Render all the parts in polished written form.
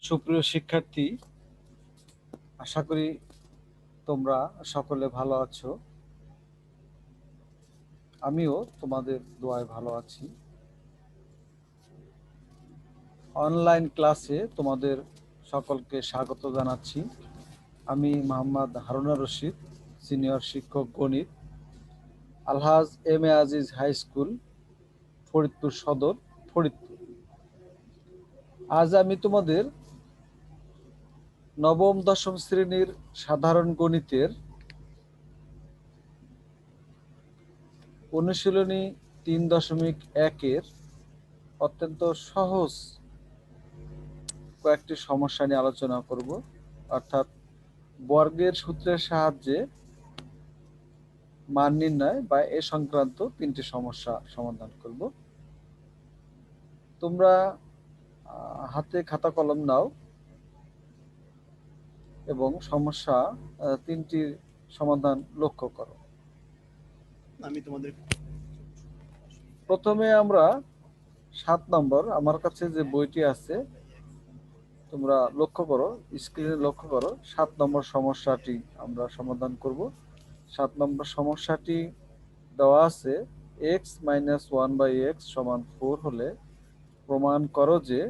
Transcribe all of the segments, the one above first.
সুপ্রিয় শিক্ষার্থী, আশা করি তোমরা সকলে ভালো আছো। আমিও তোমাদের দোয়ায় ভালো আছি। অনলাইন ক্লাসে তোমাদের সকলকে স্বাগত জানাচ্ছি। আমি মোহাম্মদ হারুনা রশিদ, সিনিয়র শিক্ষক গণিত, আলহাজ M A Aziz high school, Faridpur সদর, ফরিদপুর। আজ আমি তোমাদের নবম দশম শ্রেণীর সাধারণ গণিতের অনুশীলনী 3.1-এর অত্যন্ত সহজ কয়েকটি সমস্যা নিয়ে আলোচনা করব। অর্থাৎ বর্গের সূত্রের সাহায্যে মান নির্ণয় বা এ সংক্রান্ত 3টি সমস্যা সমাধান করব। তোমরা হাতে খাতা কলম নাও এবং সমস্যা 3টির সমাধান লক্ষ্য করো। প্রথমে আমরা 7 নম্বর, আমার কাছে যে বইটি আছে তোমরা লক্ষ্য করো, স্ক্রিনে লক্ষ্য করো। 7 নম্বর সমস্যাটি আমরা সমাধান করব। 7 নম্বর সমস্যাটি দেওয়া আছে x - 1/x = 4 হলে প্রমাণ করো যে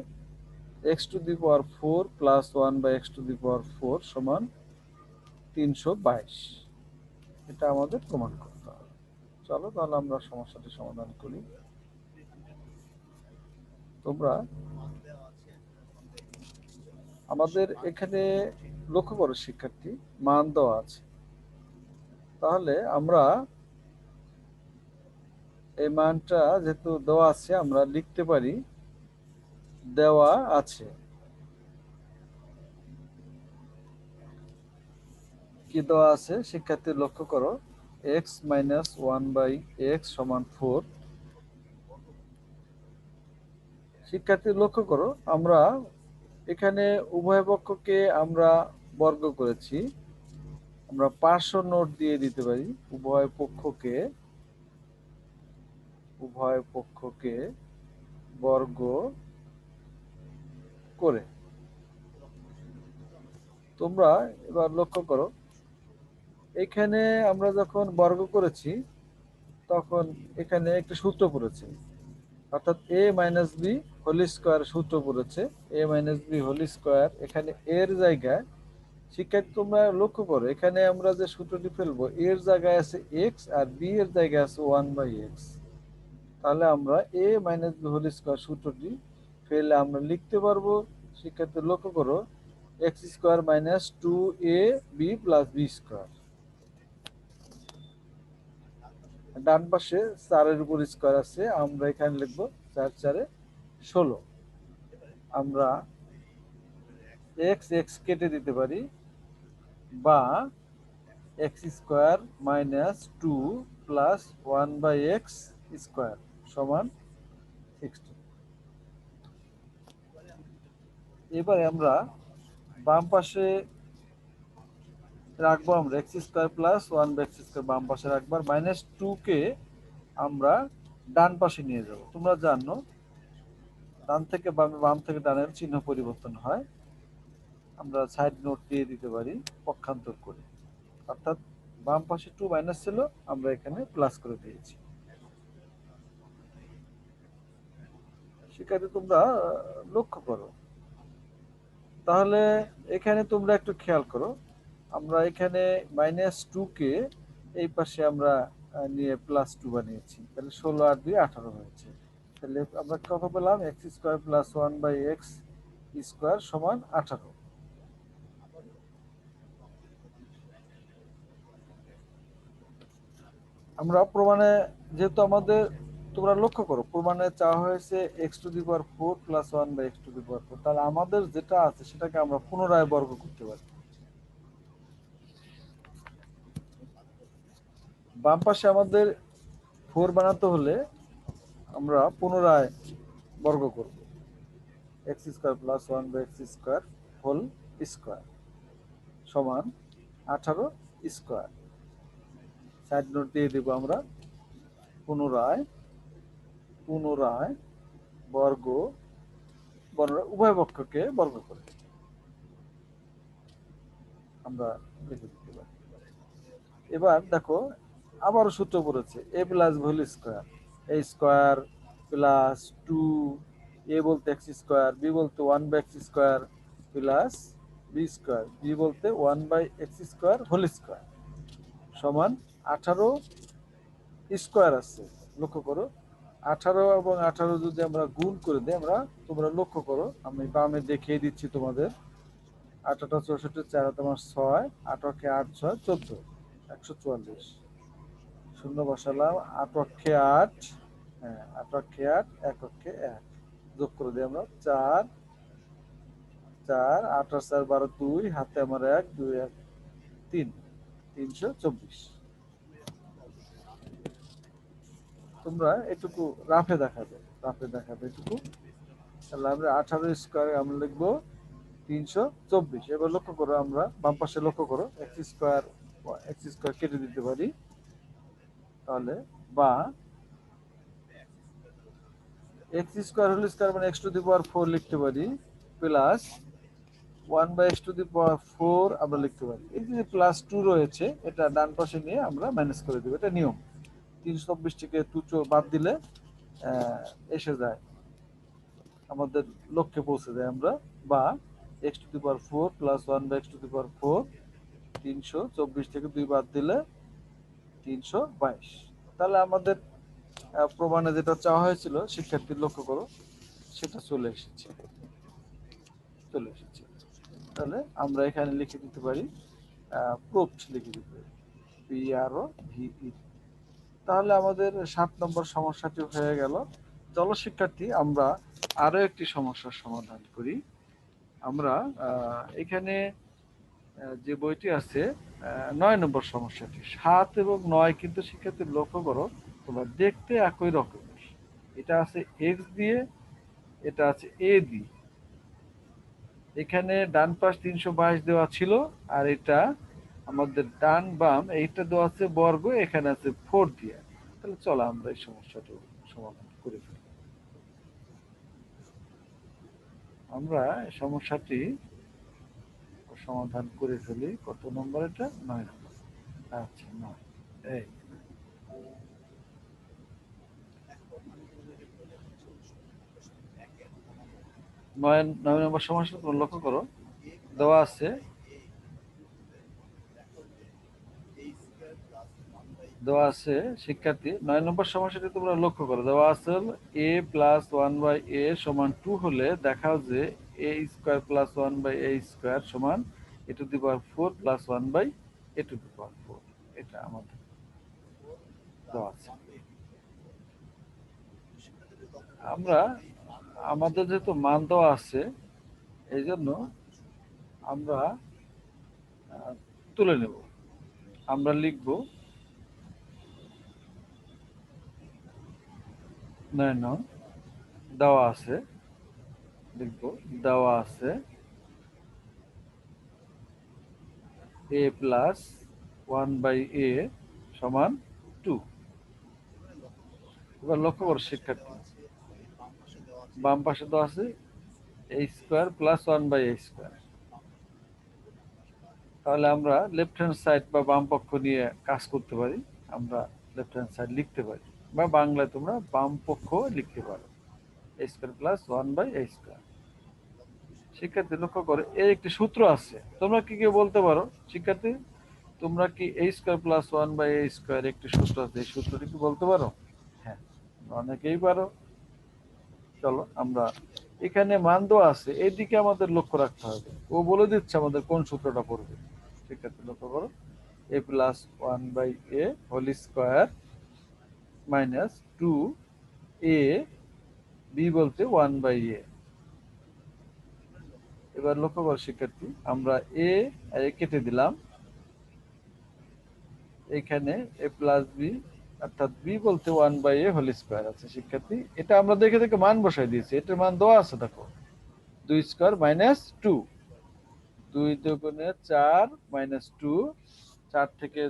x⁴ + 1/x⁴ = 322। এটা আমাদের প্রমাণ করতে হবে। চলো তাহলে আমরা সমস্যাটি সমাধান করি। তোমরা আমাদের এখানে লক্ষ্য করো শিক্ষার্থী, মান দেওয়া আছে। তাহলে আমরা এই মানটা যেহেতু দেওয়া আছে আমরা লিখতে পারি দেওয়া আছে। কি দেওয়া আছে শিক্ষার্থী লক্ষ্য করো, x - 1/x = 4। শিক্ষার্থী লক্ষ্য করো, আমরা এখানে উভয় পক্ষকে আমরা বর্গ করেছি। আমরা 500 নোট দিয়ে দিতে পারি উভয় পক্ষকে বর্গ করে। তোমরা এবার লক্ষ্য করো, এখানে আমরা যখন বর্গ করেছি তখন এখানে একটা সূত্র পড়েছে, অর্থাৎ a - b হোল স্কয়ার সূত্র পড়েছে। a - b হোল স্কয়ার, এখানে এর জায়গায় শিক্ষার্থী তোমরা লক্ষ্য করো, এখানে আমরা যে সূত্রটি ফেলবো এর জায়গায় আছে x আর b এর জায়গায় আছে 1/x। তাহলে আমরা a - b হোল স্কয়ার সূত্রটি ফেলে আমরা লিখতে পারবো, শিক্ষার্থী লক্ষ্য করো, x² - 2ab + b²। ডান পাশে 4-এর উপর স্কয়ার আছে, আমরা এখানে লিখবো 4 × 4 = 16। আমরা x কেটে দিতে পারি, বা x² - 2 + 1/x² = 16। এবারে আমরা বাম পাশে রাখবো, আমরা x² + 1/x² বাম পাশে রাখবো, আর -2 কে আমরা ডান পাশে নিয়ে যাব। তোমরা জানো ডান থেকে বামে, বাম থেকে ডানের চিহ্ন পরিবর্তন হয়। আমরা সাইড নোট দিয়ে দিতে পারি পক্ষান্তর করে, অর্থাৎ বাম পাশে 2 মাইনাস ছিল, আমরা এখানে প্লাস করে দিয়েছি। শিক্ষার্থী তোমরা লক্ষ্য করো, তাহলে এখানে তোমরা একটু খেয়াল করো, আমরা এখানে -2 কে এই পাশে আমরা নিয়ে +2 বানিয়েছি, তাহলে 16 আর 2 18 হয়েছে। তাহলে আমরা কত পেলাম, x² + 1/x² = 18। আমরা প্রমাণে, যেহেতু আমাদের, তোমরা লক্ষ্য করো প্রমাণে চাওয়া হয়েছে x⁴ + 1/x⁴, তাহলে আমাদের যেটা আছে সেটাকে আমরা পুনরায় বর্গ করতে পারি। বাম পাশে আমাদের 4 বানাতে হলে আমরা পুনরায় বর্গ করব, x² + 1/x² হোল স্কয়ার সমান 18²। সাইড নোট দিয়ে দেব, আমরা পুনরায় বর্গ উভয় পক্ষকে বর্গ করে। আমরা লিখে দিতে পারি। এবার দেখো আবারও সূত্র পড়েছে a plus whole square, a square plus two, a বলতে এক্স স্কোয়ার, বি বলতে one by x square plus b square, b বলতে one by x square whole square সমান 18 স্কোয়ার আছে। লক্ষ্য করো 18 এবং 18 যদি আমরা গুণ করে দিই, তোমরা লক্ষ্য করো, আমি বামে দেখিয়ে দিচ্ছি তোমাদের। 18 64 4 তোমার 6, 8 8 6 14, 144 শূন্য বসালাম, 8 8, হ্যাঁ 8 8, 1 1, যোগ করে দিই আমরা 4 4, 8 আর 4 12, 2 হাতে আমার 1 2 1 3, 324। তোমরা এটুকু রাফে দেখাবে এটুকু। তাহলে আমরা 18 স্কোয়ার আমরা লিখবো 324। এবার লক্ষ্য করো, আমরা বাম পাশে লক্ষ্য করো, এক্স স্কোয়ার কেটে দিতে পারি, তাহলে বা এক্স স্কোয়ার হোল স্কোয়ার মানে এক্স টু দি পাওয়ার 4 লিখতে পারি, plus 1 by x to the power 4 আমরা লিখতে পারি। এই যে প্লাস 2 রয়েছে, এটা ডান পাশে নিয়ে আমরা মাইনাস করে দেবো, এটা নিয়ম। 324 থেকে 2 বাদ দিলে এসে যায়, আমাদের লক্ষ্যে পৌঁছে যায় আমরা। বা x to the power 4 plus 1 by x to the power 4, 324 থেকে 2 বাদ দিলে 322। তাহলে আমাদের প্রমাণে যেটা চাওয়া হয়েছিল শিক্ষার্থীর, লক্ষ্য করো, সেটা চলে এসেছে। তাহলে আমরা এখানে লিখে দিতে পারি, প্রুফড লিখে দিতে পারি, PROVE। তাহলে আমাদের 7 নম্বর সমস্যাটি হয়ে গেল। চলো শিক্ষার্থী, আমরা আরো একটি সমস্যার সমাধান করি। আমরা এখানে যে বইটি আছে 9 নম্বর সমস্যাটি, 7 এবং 9 কিন্তু শিক্ষার্থী লক্ষ্য করো, তোমরা দেখতে একই রকমের। এটা আছে এক্স দিয়ে, এটা আছে এ দিয়ে। এখানে ডান পাশ 322 দেওয়া ছিল, আর এটা আমাদের ডান বাম এইটা দেওয়া আছে বর্গ, এখানে আছে 4 দিয়ে। তাহলে চলো আমরা এই সমস্যাটা সমাধান করে ফেলি। আমরা সমস্যাটি সমাধান করে ফেলি। কত নম্বর এটা? 9 নম্বর। আচ্ছা 9। এই 9 নম্বর সমস্যা তোমরা লক্ষ্য করো, দেওয়া আছে শিক্ষার্থী 9 নম্বর সমস্যাটি তোমরা লক্ষ্য করো, দেওয়া আছে a প্লাস 1 বাই a সমান 2 হলে দেখাও যে a square plus 1 by a square সমান a to the power 4 plus 1 by a to the power 4। এটা আমাদের দেওয়া আছে। আমরা আমাদের যেহেতু মান দেওয়া আছে, এই জন্য আমরা তুলে নেব। আমরা লিখব 9 দেওয়া আছে, লিখব দেওয়া আছে a প্লাস 1 বাই a সমান 2। এবার লক্ষ্য করো শিক্ষার্থী, বাম পাশে দেওয়া আছে a square plus 1 by a square. তাহলে আমরা লেফট হ্যান্ড সাইড বা বাম পক্ষ নিয়ে কাজ করতে পারি। আমরা লেফট হ্যান্ড সাইড লিখতে পারি, বা বাংলায় তোমরা বাম পক্ষ লিখতে পারো, a square plus 1 by a square. শিক্ষার্থী লক্ষ্য করে এর একটি সূত্র আছে, তোমরা কি কেউ বলতে পারো শিক্ষার্থী, তোমরা কি a square plus 1 by a square একটি সূত্র আছে, এই সূত্রটি কি বলতে পারো? হ্যাঁ, অনেকেই পারো। চলো আমরা এখানে মান দেওয়া আছে, এইদিকে আমাদের লক্ষ্য রাখতে হবে, ও বলে দিচ্ছে আমাদের কোন সূত্রটা পড়বে। শিক্ষার্থী লক্ষ্য করো, a plus 1 by a whole square minus 2 a, b বলতে 1 বাই a। এবার লক্ষ্য করো শিক্ষার্থী, আমরা এ কেটে দিলাম, এখানে a প্লাস বি, অর্থাৎ বি বলতে 1 বাই a হোল স্কোয়ার আছে। শিক্ষার্থী এটা আমরা দেখে দেখে মান বসাই দিয়েছি, এটার মান দেওয়া আছে, দেখো 2 স্কোয়ার মাইনাস 2, 2 দুগুণে 4 মাইনাস 2, 4 থেকে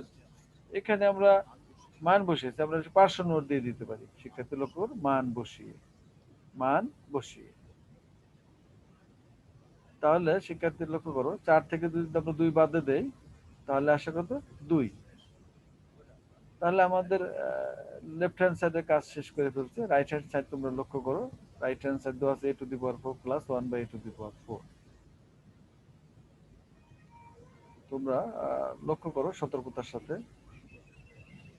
এখানে আমরা মান বসিয়েছি, আমরা পার্শ্ব নোট দিয়ে দিতে পারি। শিক্ষার্থী লক্ষ্য মান বসিয়ে তাহলে শিক্ষার্থী লক্ষ্য করো 4 থেকে যদি আমরা 2 বাদে দেই তাহলে আসে কত 2। তাহলে আমাদের লেফট হ্যান্ড সাইডের কাজ শেষ করে ফেলছে। রাইট হ্যান্ড সাইড তোমরা লক্ষ্য করো, রাইট হ্যান্ড সাইড দেওয়া আছে a to the power 4 plus 1 by a to the power 4। তোমরা লক্ষ্য করো সতর্কতার সাথে,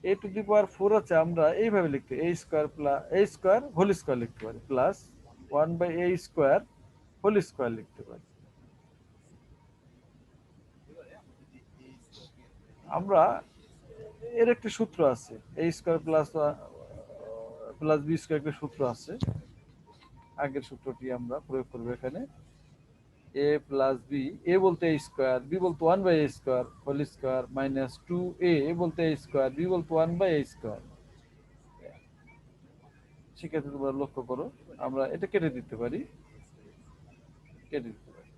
a টু দি পাওয়ার 4 আছে আমরা এইভাবে লিখতে a square plus a square whole square লিখতে পারি, plus 1 by a square whole square লিখতে পারি। আমরা এর একটা সূত্র আছে, a square plus plus b square একটা সূত্র আছে, আগের সূত্রটি আমরা প্রয়োগ করব এখানে। a প্লাস b, a বলতে a স্কয়ার, b বলতে 1 by a square whole square minus 2a, a বলতে a স্কয়ার, b বলতে 1 বাই a স্কয়ার। সেক্ষেত্রে তোমরা লক্ষ্য করো আমরা এটা কেটে দিতে পারি, কেটে দিতে পারি।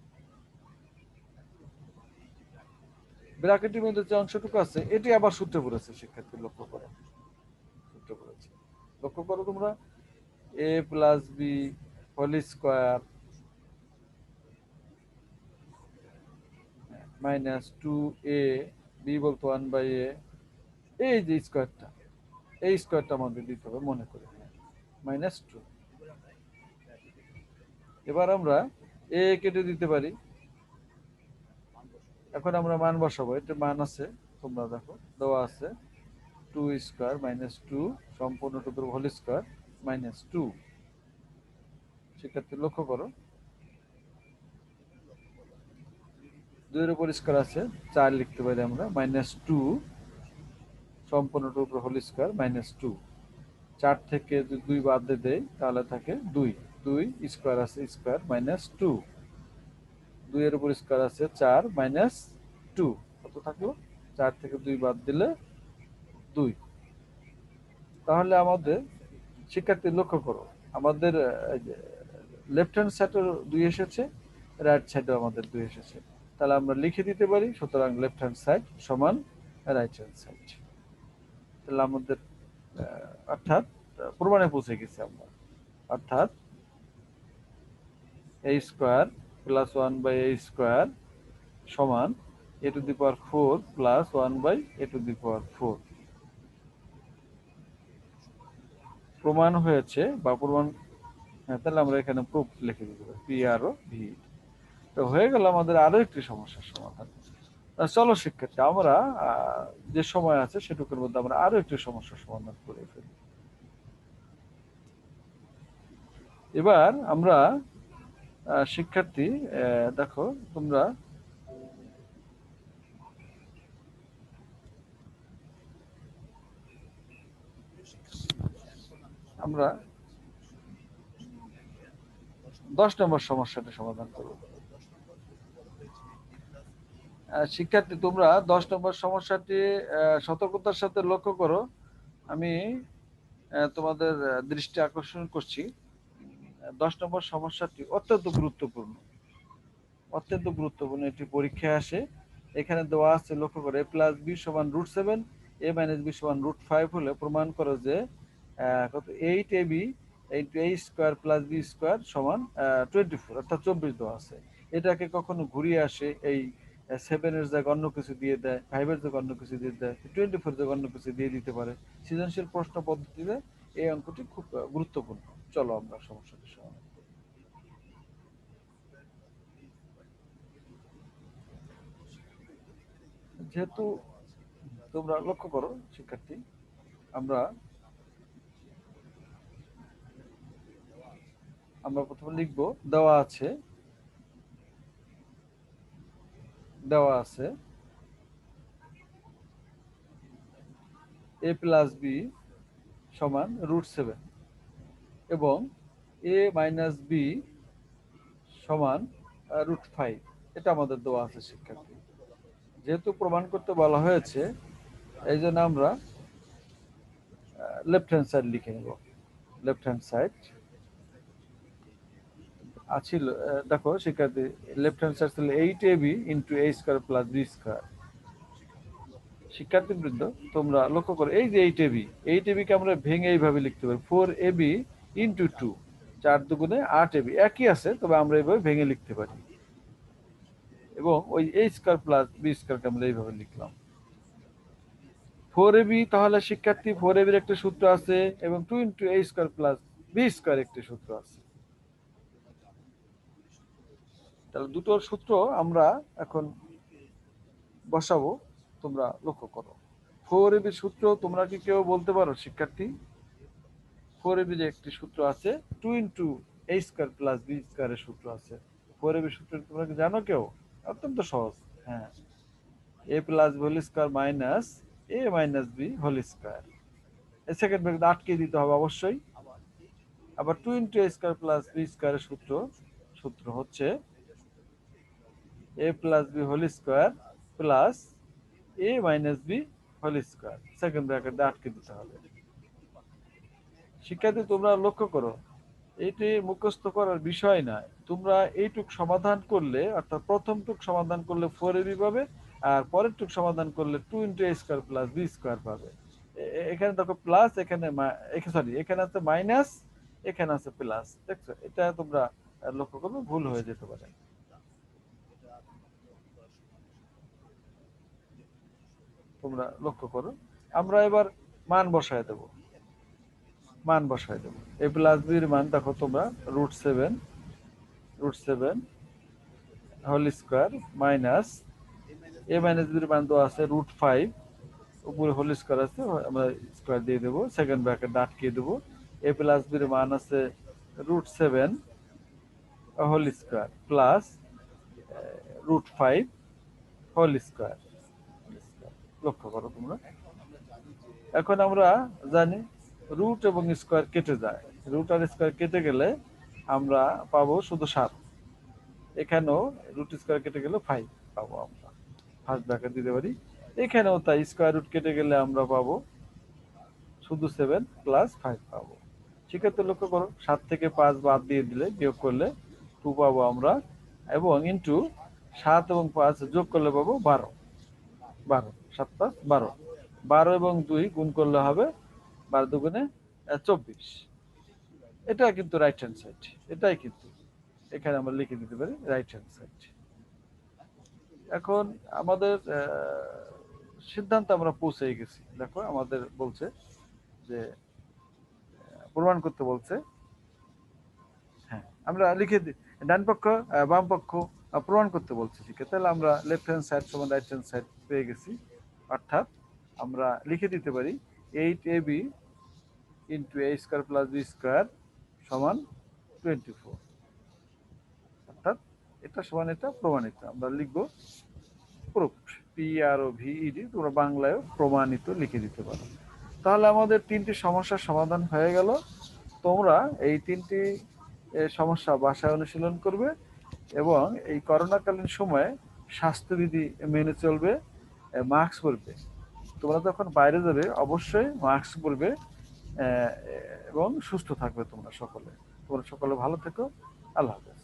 ব্র্যাকেটের মধ্যে যে অংশটুকু আছে এটি আবার সূত্রে পড়েছে, শিক্ষার্থী লক্ষ্য করো, সূত্রে পড়েছে। লক্ষ্য করো তোমরা, a plus b whole square minus 2a, b বলতে 1 বাই a, এই যে স্কয়ারটা, এই স্কয়ারটা আমাদের দিতে হবে মনে করে, মাইনাস 2। এবার আমরা a কেটে দিতে পারি। এখন আমরা মান বসাবো, এটা মান আছে তোমরা দেখো দেওয়া আছে 2 স্কয়ার মাইনাস 2 সম্পূর্ণ টুকুর হোল স্কয়ার মাইনাস 2। শিক্ষার্থী লক্ষ্য করো, 2 এর উপর স্কয়ার আছে 4 লিখতে পারি আমরা, মাইনাস 2 সম্পূর্ণ টুকুর হোল স্কয়ার মাইনাস 2। 4 থেকে যদি 2 বাদ দিয়ে দেই তাহলে থাকে 2, 2 স্কয়ার আছে স্কয়ার মাইনাস 2, 2 এর উপর স্কয়ার আছে 4 মাইনাস 2, কত থাকলো 4 থেকে 2 বাদ দিলে 2। তাহলে আমাদের শিক্ষার্থী লক্ষ্য করো, আমাদের লেফট হ্যান্ড সাইডের 2 এসেছে, রাইট সাইডেও আমাদের 2 এসেছে। তাহলে আমরা লিখে দিতে পারি, সুতরাং লেফট হ্যান্ড সাইড সমান রাইট হ্যান্ড সাইড। তাহলে আমাদের অর্থাৎ প্রমাণে পৌঁছে গেছি আমরা, অর্থাৎ a square plus 1 by a square সমান a to the power 4 plus 1 by a to the power 4। প্রমাণ হয়েছে বা প্রমাণ, তাহলে আমরা এখানে প্রুফ লিখে দিতে পারি, পি আর ও ভি। তো হয়ে গেল আমাদের আরো একটি সমস্যার সমাধান। চলো শিক্ষার্থী, আমরা যে সময় আছে সেটুকুর মধ্যে আমরা আরো একটি সমস্যার সমাধান করে ফেলি। এবার আমরা শিক্ষার্থী দেখো তোমরা আমরা 10 নম্বর সমস্যাটি সমাধান করব। শিক্ষার্থী তোমরা 10 নম্বর সমস্যাটি সতর্কতার সাথে লক্ষ্য করো, আমি তোমাদের দৃষ্টি আকর্ষণ করছি। 10 নম্বর সমস্যাটি অত্যন্ত গুরুত্বপূর্ণ, অত্যন্ত গুরুত্বপূর্ণ একটি পরীক্ষায় আসে। এখানে দেওয়া আছে লক্ষ্য করে, a প্লাস বি সমান √7, a মাইনাস বি সমান √5 হলে প্রমাণ করো যে কত 8ab into a square plus b square সমান 24, অর্থাৎ 24 দেওয়া আছে। এটাকে কখনো ঘুরিয়ে আসে, এই 7 এর জায়গায় অন্য কিছু দিয়ে দেয়, 5 এর জায়গায় অন্য কিছু দিয়ে দেয়, 24 জায়গায় অন্য কিছু দিয়ে দিতে পারে। সৃজনশীল প্রশ্ন পদ্ধতিতে এই অঙ্কটি খুব গুরুত্বপূর্ণ। চলো আমরা সমস্যাটি সমাধান করি। যেহেতু তোমরা লক্ষ্য করো শিক্ষার্থী, আমরা প্রথমে লিখবো, দেওয়া আছে a প্লাস বি সমান √7 এবং a মাইনাস বি সমান √5, এটা আমাদের দেওয়া আছে শিক্ষার্থী। যেহেতু প্রমাণ করতে বলা হয়েছে এই জন্য আমরা লেফট হ্যান্ড সাইড লিখে নেব। লেফট হ্যান্ড সাইড আছিল, দেখো শিক্ষার্থী, লেফট হ্যান্ড সাইড ছিল 8ab into a square plus b square. শিক্ষার্থীবৃন্দ তোমরা লক্ষ্য করো, এই যে 8ab কে আমরা ভেঙে এইভাবে লিখতে পারি 4ab ইন্টু 2, 4 দুগুণে 8ab, একই আছে তবে আমরা এইভাবে ভেঙে লিখতে পারি। এবং ওই a স্কয়ার প্লাস b স্কয়ারকে আমরা এইভাবে লিখলাম। 4ab তাহলে শিক্ষার্থী 4ab এর একটা সূত্র আছে এবং 2 into a square plus b square একটা সূত্র আছে। তাহলে দুটোর সূত্র আমরা এখন বসাবো, তোমরা লক্ষ্য করো। 4ab এর সূত্র তোমরা কি কেউ বলতে পারো শিক্ষার্থী? 4ab এর একটি সূত্র আছে, 2 into a square plus b স্কয়ারের সূত্র আছে। 4ab এর সূত্র তোমরা কি জানো কেউ? অত্যন্ত সহজ। হ্যাঁ, a plus b whole square minus a minus b whole square. এই সেকেন্ড ব্র্যাকেট আটকে দিতে হবে অবশ্যই। আবার 2 into a square plus b স্কয়ারের সূত্র হচ্ছে a plus b whole square plus a minus b whole square. Second bracket আটকে দিতে হবে। শিক্ষার্থী তোমরা লক্ষ্য করো, এটি মুখস্থ করার বিষয় নয়। তোমরা এইটুক সমাধান করলে, অর্থাৎ প্রথমটুক সমাধান করলে 4ab পাবে, আর পরের টুক সমাধান করলে 2 into a square plus b square পাবে। এখানে দেখো প্লাস, এখানে সরি, এখানে আছে মাইনাস, এখানে আছে প্লাস। দেখছো, এটা তোমরা লক্ষ্য করবে, ভুল হয়ে যেতে পারে। তোমরা লক্ষ্য করো, আমরা এবার মান বসায় দেব। a প্লাস b এর মান দেখো তোমরা √7 whole square minus a minus b এর মান তো আছে √5, উপরে হোল স্কয়ার আছে, আমরা স্কয়ার দিয়ে দেবো, সেকেন্ড ব্র্যাকেট আটকে দেবো। a প্লাস b এর মান আছে √7 whole square plus √5 whole square. লক্ষ্য করো তোমরা, এখন আমরা জানি রুট এবং স্কয়ার কেটে যায়, রুট আর স্কয়ার কেটে গেলে আমরা পাবো শুধু 7। এখানেও রুট স্কয়ার কেটে গেলে 5 পাবো আমরা, ফার্স্ট ব্র্যাকেট দিতে পারি। এখানেও তাই, স্কয়ার রুট কেটে গেলে আমরা পাবো শুধু 7 প্লাস 5 পাবো। সেক্ষেত্রে লক্ষ্য করো, 7 থেকে 5 বাদ দিয়ে দিলে, বিয়োগ করলে 2 পাবো আমরা, এবং ইন্টু 7 এবং 5 যোগ করলে পাবো 12। 7 5 12, 12 এবং 2 গুণ করলে হবে 12 দুগুণে 24। এটা কিন্তু রাইট হ্যান্ড সাইড, এটাই কিন্তু এখানে আমরা লিখে দিতে পারি রাইট হ্যান্ড সাইড। এখন আমাদের সিদ্ধান্তে আমরা পৌঁছে গেছি। দেখো আমাদের বলছে যে প্রমাণ করতে বলছে। হ্যাঁ, আমরা লিখে দিই ডান পক্ষ বাম পক্ষ প্রমাণ করতে বলছে। ঠিক আছে, তাহলে আমরা লেফট হ্যান্ড সাইড সমান রাইট হ্যান্ড সাইড পেয়ে গেছি। অর্থাৎ আমরা লিখে দিতে পারি 8ab into a square plus b square সমান 24। অর্থাৎ এটা সমান এটা প্রমাণিত। আমরা লিখবো প্রুফড, PROVED, তোমরা বাংলায়ও প্রমাণিত লিখে দিতে পারো। তাহলে আমাদের 3টি সমস্যার সমাধান হয়ে গেল। তোমরা এই 3টি সমস্যা বাসায় অনুশীলন করবে এবং এই করোনাকালীন সময়ে স্বাস্থ্যবিধি মেনে চলবে, মাস্ক পরবে। তোমরা যখন বাইরে যাবে অবশ্যই মাস্ক পরবে এবং সুস্থ থাকবে তোমরা সকলে। তোমরা সকলে ভালো থেকো। আল্লাহ হাফেজ।